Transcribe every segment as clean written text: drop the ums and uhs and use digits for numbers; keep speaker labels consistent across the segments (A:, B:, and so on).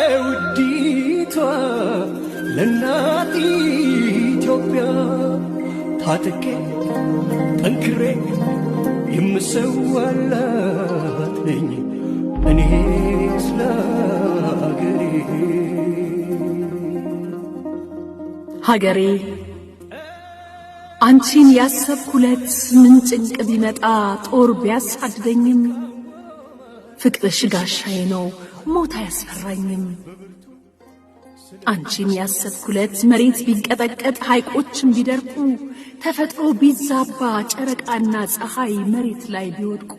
A: ለውዲቷ ለእናት ኢትዮጵያ ታጥቄ ጠንክሬ የምሰዋላት ነኝ እኔ ስለ
B: ሀገሬ አንቺን ያሰብኩለት ምን ጭንቅ ቢመጣ ጦር ቢያሳድደኝም ፍቅርሽ ጋሻዬ ነው ሞት አያስፈራኝም። አንቺን ያሰብኩለት መሬት ቢንቀጠቀጥ ሐይቆችም ቢደርቁ ተፈጥሮ ቢዛባ ጨረቃና ፀሐይ መሬት ላይ ቢወድቁ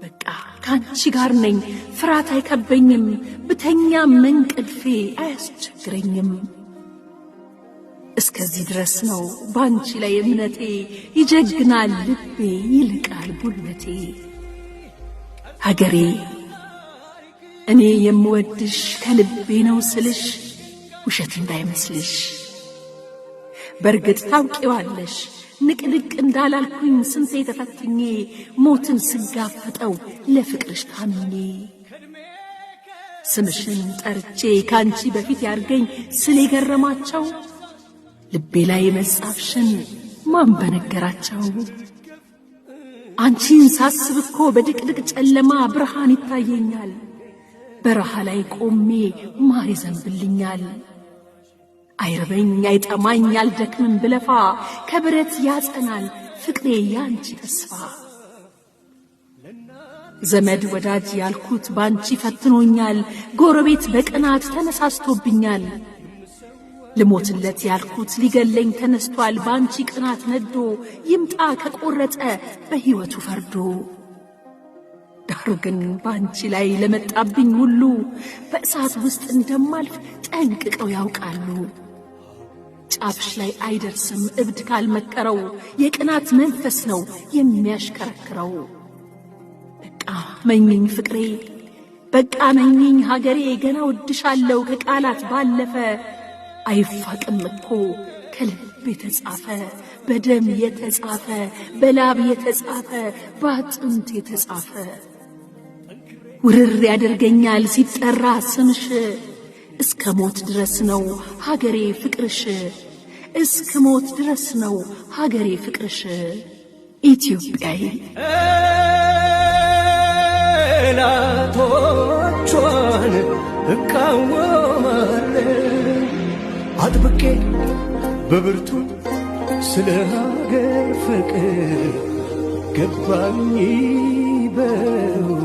B: በቃ ካንቺ ጋር ነኝ ፍርሃት አይከበኝም ብተኛም እንቅልፌ አያስቸግረኝም። እስከዚህ ድረስ ነው ባንቺ ላይ እምነቴ ይጀግናል ልቤ ይልቃል ጉልበቴ። ሀገሬ እኔ የምወድሽ ከልቤ ነው ስልሽ ውሸት እንዳይመስልሽ። በርግጥ ታውቂዋለሽ ንቅንቅ እንዳላልኩኝ ስንቴ ተፈትኜ ሞትን ስጋፈጠው ለፍቅርሽ ታምኜ። ስምሽን ጠርቼ ካንቺ በፊት ያርገኝ ስለ ገረማቸው ልቤ ላይ መጻፍሽን ማን በነገራቸው። አንቺን ሳስብ እኮ በድቅድቅ ጨለማ ብርሃን ይታየኛል። በረሃ ላይ ቆሜ ማር ይዘንብልኛል። አይርበኝ አይጠማኝ አልደክምም ብለፋ ከብረት ያጸናል ፍቅሬ ያንቺ ተስፋ። ዘመድ ወዳጅ ያልኩት ባንቺ ፈትኖኛል ጎረቤት በቅናት ተነሳስቶብኛል። ልሞትለት ያልኩት ሊገለኝ ተነስቷል ባንቺ ቅናት ነዶ ይምጣ ከቆረጠ በሕይወቱ ፈርዶ። ዳሩ ግን ባንቺ ላይ ለመጣብኝ ሁሉ በእሳት ውስጥ እንደማልፍ ጠንቅቀው ያውቃሉ። ጫፍሽ ላይ አይደርስም እብድ ካልመከረው የቅናት መንፈስ ነው የሚያሽከረክረው። በቃ መኝኝ ፍቅሬ በቃ መኝኝ ሀገሬ ገና ወድሻለሁ ከቃላት ባለፈ። አይፋቅም እኮ ከልብ የተጻፈ በደም የተጻፈ በላብ የተጻፈ በአጥንት የተጻፈ። ውርር ያደርገኛል ሲጠራ ስምሽ እስከ ሞት ድረስ ነው ሀገሬ ፍቅርሽ። እስከ ሞት ድረስ ነው ሀገሬ ፍቅርሽ ኢትዮጵያዬ።
A: ጠላቶቿን እቃወማለሁ አጥብቄ በብርቱ ስለ ሀገር ፍቅር ገባኝ በው